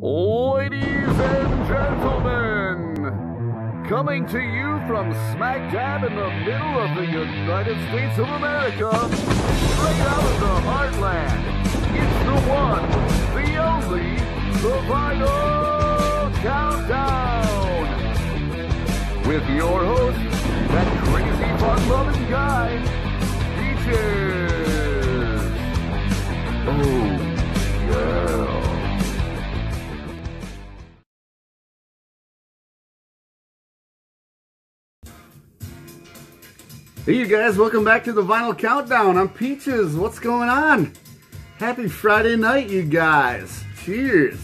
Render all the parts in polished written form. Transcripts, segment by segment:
Ladies and gentlemen, coming to you from smack dab in the middle of the United States of America, straight out of the heartland, it's the one, the only, the Vinyl Countdown, with your host, that crazy fun-loving guy, Peaches. Oh, yeah. Hey you guys, welcome back to the Vinyl Countdown. I'm Peaches. What's going on? Happy Friday night, you guys. Cheers.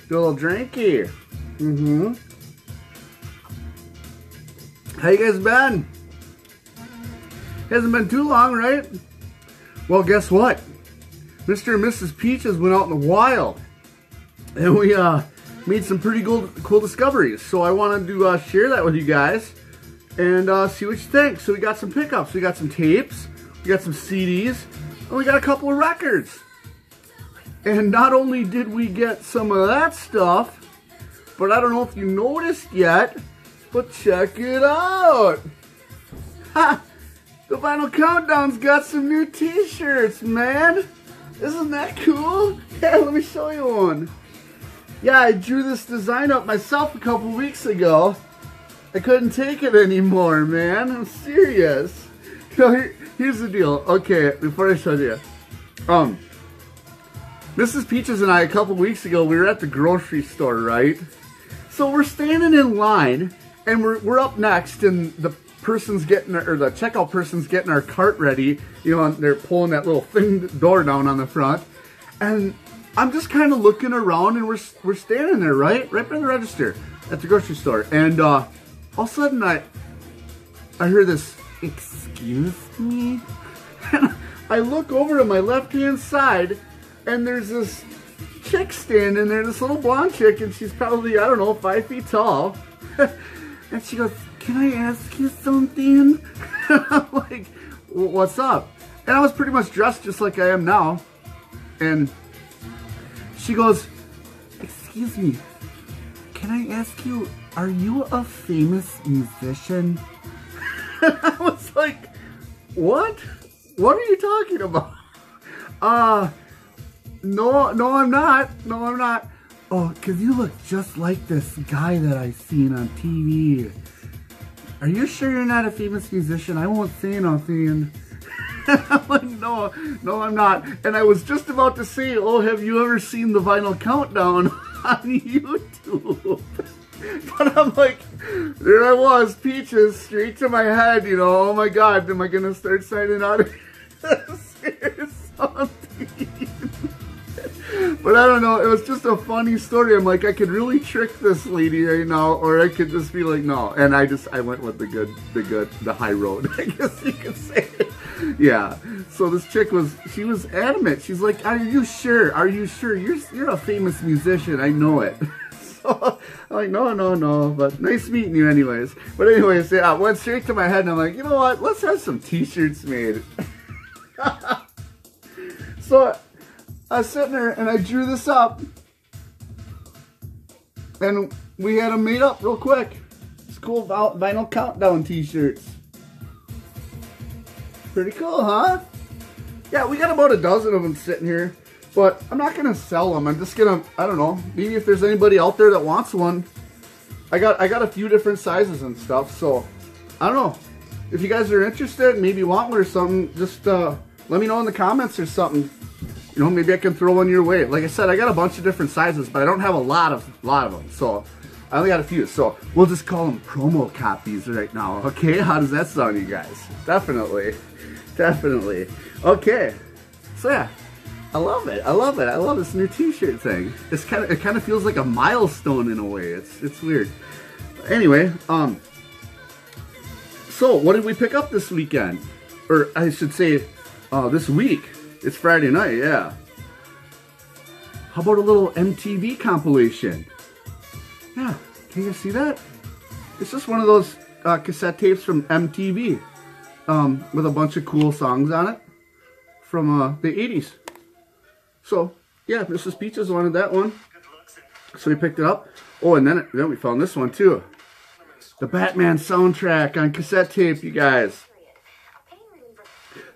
Do a little drinky. How you guys been? Hasn't been too long, right? Well, guess what? Mr. and Mrs. Peaches went out in the wild. And we made some pretty cool discoveries. So I wanted to share that with you guys. And see what you think. So we got some pickups, we got some tapes, we got some CDs, and we got a couple of records. And not only did we get some of that stuff, but I don't know if you noticed yet, but check it out. Ha! The Vinyl Countdown's got some new t-shirts, man. Isn't that cool? Yeah, let me show you one. Yeah, I drew this design up myself a couple weeks ago. I couldn't take it anymore, man. I'm serious. You know, here's the deal. Okay, before I show you. Mrs. Peaches and I, a couple weeks ago, we were at the grocery store, right? So we're standing in line, and we're up next, and the person's getting, or the checkout person's getting our cart ready. You know, and they're pulling that little door down on the front. And I'm just kind of looking around, and we're standing there, right? Right by the register at the grocery store. And, all of a sudden, I hear this, "Excuse me?" And I look over to my left-hand side, and there's this chick standing there, this little blonde chick, and she's probably, I don't know, 5 feet tall. And she goes, "Can I ask you something?" And I'm like, "What's up?" And I was pretty much dressed just like I am now. And she goes, "Excuse me, can I ask you, are you a famous musician?" I was like, "What? What are you talking about?" No, I'm not. No, I'm not. "Oh, because you look just like this guy that I seen on TV. Are you sure you're not a famous musician? I won't say nothing." I'm like, no, I'm not. And I was just about to say, "Oh, have you ever seen the Vinyl Countdown on YouTube?" But I'm like, there I was, Peaches, straight to my head, you know. Oh my God, am I gonna start signing out or something? But I don't know, it was just a funny story. I'm like, I could really trick this lady right now, or I could just be like, no. And I went with the high road, I guess you could say. Yeah. So this chick she was adamant. She's like, "Are you sure? Are you sure? You're a famous musician. I know it." So I'm like, no, but nice meeting you anyways. But anyways, yeah, I went straight to my head and I'm like, you know what? Let's have some t-shirts made. So I was sitting there and I drew this up. And we had them made up real quick. It's cool Vinyl Countdown t-shirts. Pretty cool, huh? Yeah, we got about a dozen of them sitting here. But I'm not going to sell them. I'm just going to, I don't know, maybe if there's anybody out there that wants one. I got a few different sizes and stuff, so I don't know. If you guys are interested, maybe want one or something, just let me know in the comments or something. You know, maybe I can throw one your way. Like I said, I got a bunch of different sizes, but I don't have a lot of them. So I only got a few. So we'll just call them promo copies right now. Okay, how does that sound, you guys? Definitely. Okay, so yeah. I love it. I love this new t-shirt thing. It kind of feels like a milestone in a way. It's weird. Anyway, so what did we pick up this weekend? Or I should say, this week. It's Friday night, yeah. How about a little MTV compilation? Yeah, can you guys see that? It's just one of those cassette tapes from MTV with a bunch of cool songs on it from the 80s. So yeah, Mrs. Peaches wanted that one, so we picked it up. Oh, and then we found this one too. The Batman soundtrack on cassette tape, you guys.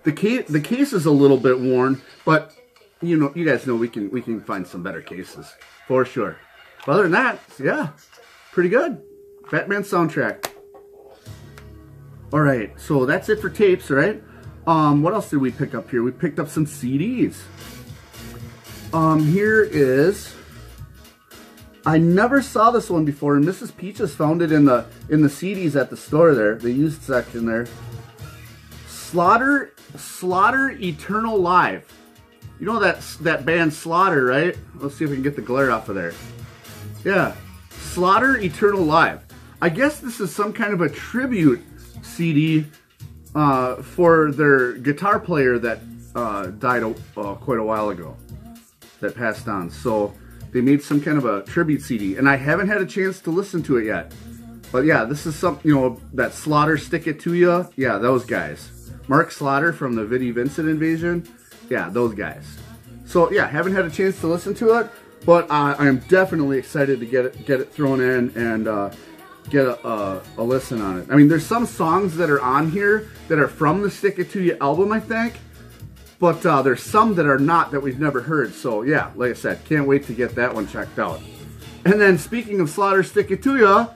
The case is a little bit worn, but you guys know we can find some better cases for sure. But other than that, yeah, pretty good. Batman soundtrack. All right, so that's it for tapes, right? What else did we pick up here? We picked up some CDs. Here is. I never saw this one before, and Mrs. Peaches found it in the CDs at the store there, the used section there. Slaughter Eternal Live. You know that band Slaughter, right? Let's see if we can get the glare off of there. Yeah, Slaughter Eternal Live. I guess this is some kind of a tribute CD for their guitar player that died quite a while ago, that passed on. So they made some kind of a tribute CD, and I haven't had a chance to listen to it yet. But yeah, this is some, that Slaughter Stick It To Ya. Yeah, those guys. Mark Slaughter from the Vinnie Vincent Invasion. Yeah, those guys. So yeah, haven't had a chance to listen to it, but I'm definitely excited to get it thrown in and get a listen on it. I mean, there's some songs that are on here that are from the Stick It To Ya album, I think. But there's some that are not, that we've never heard. So yeah, like I said, can't wait to get that one checked out. And then speaking of Slaughter Stick It To Ya,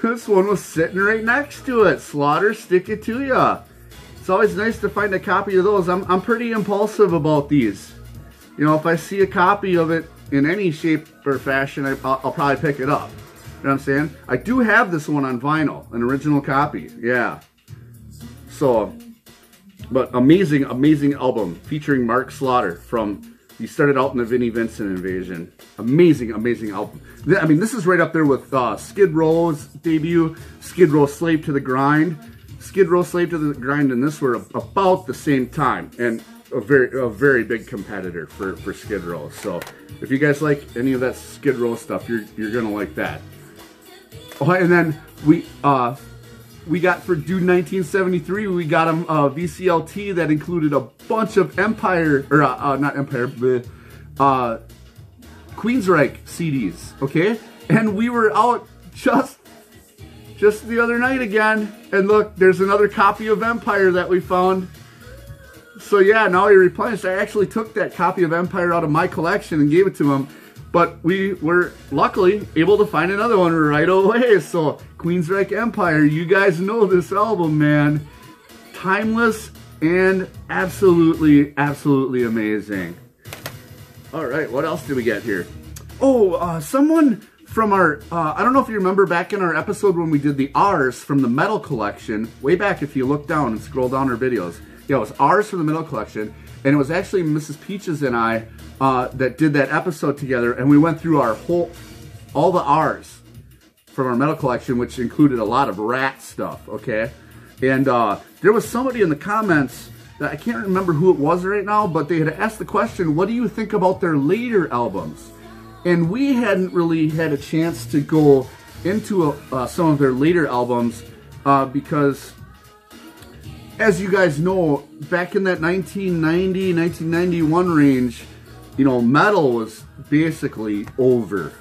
this one was sitting right next to it. Slaughter Stick It To Ya. It's always nice to find a copy of those. I'm pretty impulsive about these. If I see a copy of it in any shape or fashion, I'll probably pick it up. You know what I'm saying? I do have this one on vinyl, an original copy. Yeah. So, but amazing album featuring Mark Slaughter he started out in the Vinnie Vincent Invasion. Amazing album. I mean, this is right up there with Skid Row's debut, Skid Row Slave to the Grind. Skid Row Slave to the Grind and this were about the same time, and a very big competitor for Skid Row. So if you guys like any of that Skid Row stuff, you're gonna like that. Oh, and then we got for Dude 1973, we got him a VCLT that included a bunch of Empire, or not Empire, but Queensryche CDs, okay? And we were out just the other night again, and look, there's another copy of Empire that we found. So yeah, now he replenished. I actually took that copy of Empire out of my collection and gave it to him. But we were luckily able to find another one right away. So Queensryche Empire, you guys know this album, man. Timeless and absolutely amazing. All right, what else did we get here? Oh, someone from our, I don't know if you remember back in our episode when we did the R's from the metal collection, way back if you look down and scroll down our videos. Yeah, it was R's from the metal collection, and it was actually Mrs. Peaches and I that did that episode together, and we went through all the R's from our metal collection, which included a lot of Rat stuff, okay? And there was somebody in the comments, that I can't remember who it was right now, but they had asked the question, what do you think about their later albums? And we hadn't really had a chance to go into some of their later albums because, as you guys know, back in that 1990, 1991 range, metal was basically over,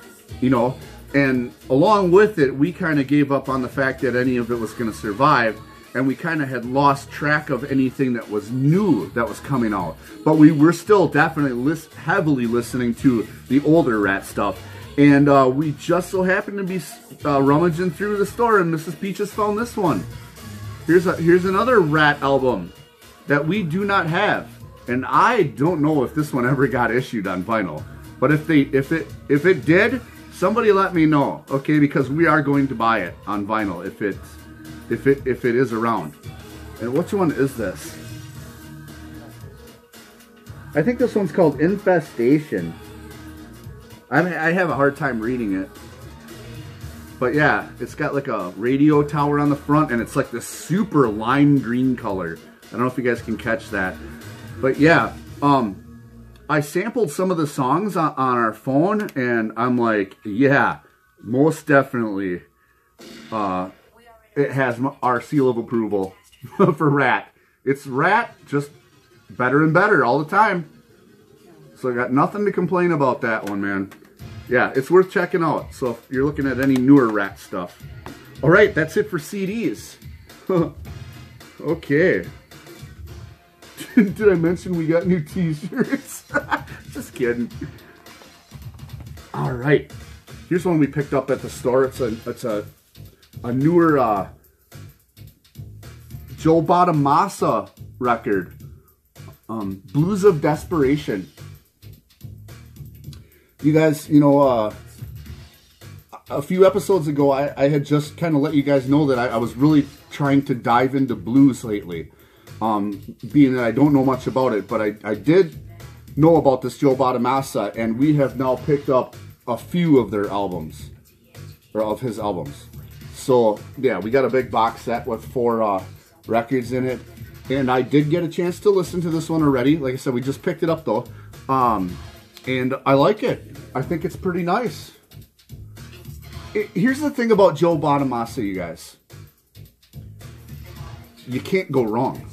and along with it, we kind of gave up on the fact that any of it was going to survive, and we kind of had lost track of anything that was new that was coming out. But we were still definitely heavily listening to the older Rat stuff, and we just so happened to be rummaging through the store, and Mrs. Peaches found this one. Here's another Rat album that we do not have. And I don't know if this one ever got issued on vinyl, but if it did, somebody let me know, okay? Because we are going to buy it on vinyl if it is around. And which one is this? I think this one's called Infestation. I have a hard time reading it, but yeah, it's got like a radio tower on the front, and it's like this super lime green color. I don't know if you guys can catch that. But yeah, I sampled some of the songs on our phone, and I'm like, yeah, most definitely, it has our seal of approval for Rat. It's Rat, just better and better all the time. So I got nothing to complain about that one, man. Yeah, it's worth checking out. So if you're looking at any newer Rat stuff. All right, that's it for CDs. Okay. Did I mention we got new t-shirts? Just kidding. All right. Here's one we picked up at the store. It's a newer Joe Bonamassa record. Blues of Desperation. You guys, you know, a few episodes ago, I had just kind of let you guys know that I was really trying to dive into blues lately. Being that I don't know much about it, but I did know about this Joe Bonamassa, and we have now picked up a few of their albums, or of his albums. So, yeah, we got a big box set with 4 records in it. And I did get a chance to listen to this one already. Like I said, we just picked it up, though. And I like it. I think it's pretty nice. Here's the thing about Joe Bonamassa, you guys. You can't go wrong.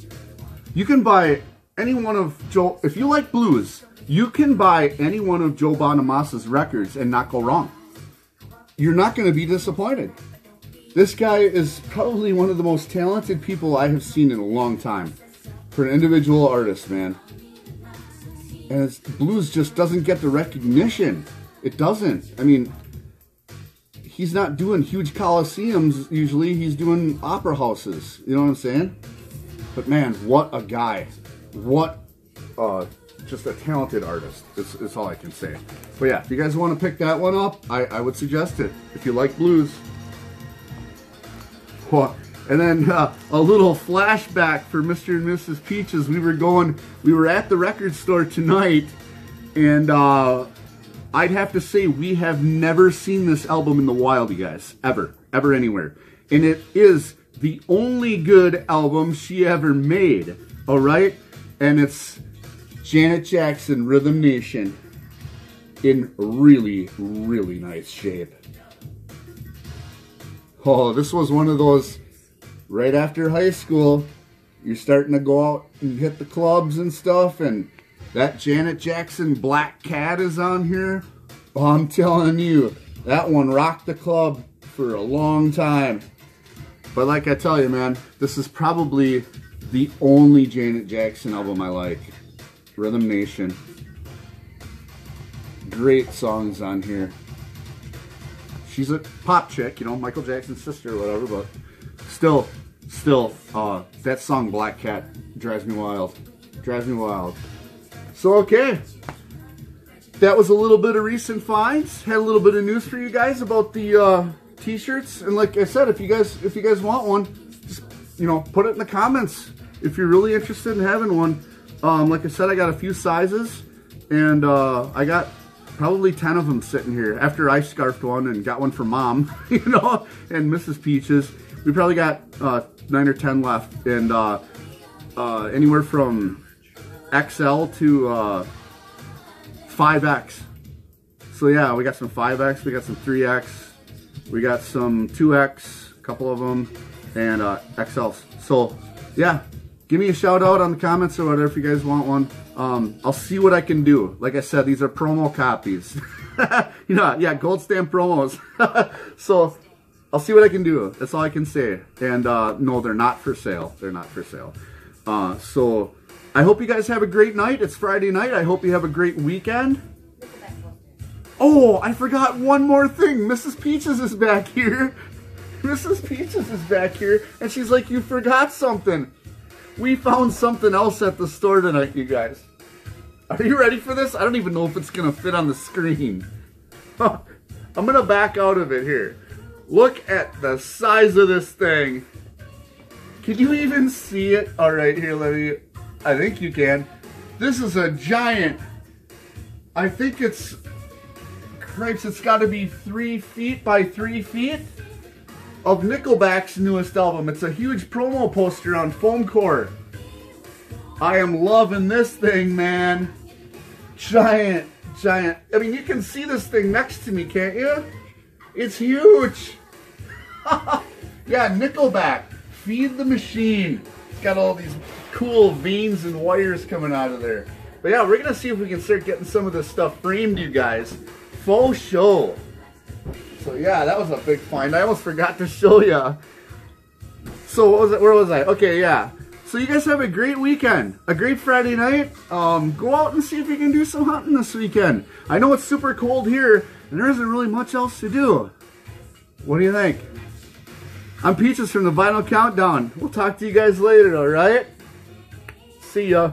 You can buy any one of Joe... If you like blues, you can buy any one of Joe Bonamassa's records and not go wrong. You're not going to be disappointed. This guy is probably one of the most talented people I have seen in a long time. For an individual artist, man. And his blues just doesn't get the recognition. It doesn't. I mean, he's not doing huge coliseums usually. He's doing opera houses. You know what I'm saying? But man, what a guy. What just a talented artist. That's all I can say. But yeah, if you guys want to pick that one up, I would suggest it. If you like blues. And then a little flashback for Mr. and Mrs. Peaches. We were at the record store tonight, and I'd have to say we have never seen this album in the wild, you guys. Ever anywhere. And it is the only good album she ever made, all right? And it's Janet Jackson, Rhythm Nation, in really, really nice shape. Oh, this was one of those, right after high school, you're starting to go out and hit the clubs and stuff, and that Janet Jackson Black Cat is on here. Oh, I'm telling you, that one rocked the club for a long time. But like I tell you, man, this is probably the only Janet Jackson album I like. Rhythm Nation. Great songs on here. She's a pop chick, you know, Michael Jackson's sister or whatever, but still, that song Black Cat drives me wild. Drives me wild. So, okay. That was a little bit of recent finds. Had a little bit of news for you guys about the t-shirts. And like I said, if you guys want one, just, you know, put it in the comments if you're really interested in having one. Like I said, I got a few sizes, and I got probably 10 of them sitting here. After I scarfed one and got one for Mom, you know, and Mrs. Peaches, we probably got 9 or 10 left, and anywhere from XL to 5X. So yeah, we got some 5X, we got some 3X, we got some 2X, a couple of them, and XLs. So yeah, give me a shout out on the comments or whatever if you guys want one. I'll see what I can do. Like I said, these are promo copies. You know, yeah, gold stamp promos. So I'll see what I can do. That's all I can say. And no, they're not for sale. They're not for sale. So I hope you guys have a great night. It's Friday night. I hope you have a great weekend. Oh, I forgot one more thing. Mrs. Peaches is back here. Mrs. Peaches is back here. And she's like, you forgot something. We found something else at the store tonight, you guys. Are you ready for this? I don't even know if it's going to fit on the screen. I'm going to back out of it here. Look at the size of this thing. Can you even see it? All right, here, let me... I think you can. This is a giant... I think it's... Cripes, it's got to be 3 feet by 3 feet of Nickelback's newest album. It's a huge promo poster on foam core. I am loving this thing, man. Giant. I mean, you can see this thing next to me, can't you? It's huge. Yeah, Nickelback. Feed the Machine. It's got all these cool veins and wires coming out of there. But yeah, we're gonna see if we can start getting some of this stuff framed, you guys. Faux show. So yeah, that was a big find. I almost forgot to show ya. So what was it? Where was I? Okay, yeah. So you guys have a great weekend, a great Friday night. Go out and see if you can do some hunting this weekend. I know it's super cold here, and there isn't really much else to do. What do you think? I'm Peaches from the Vinyl Countdown. We'll talk to you guys later, alright? See ya.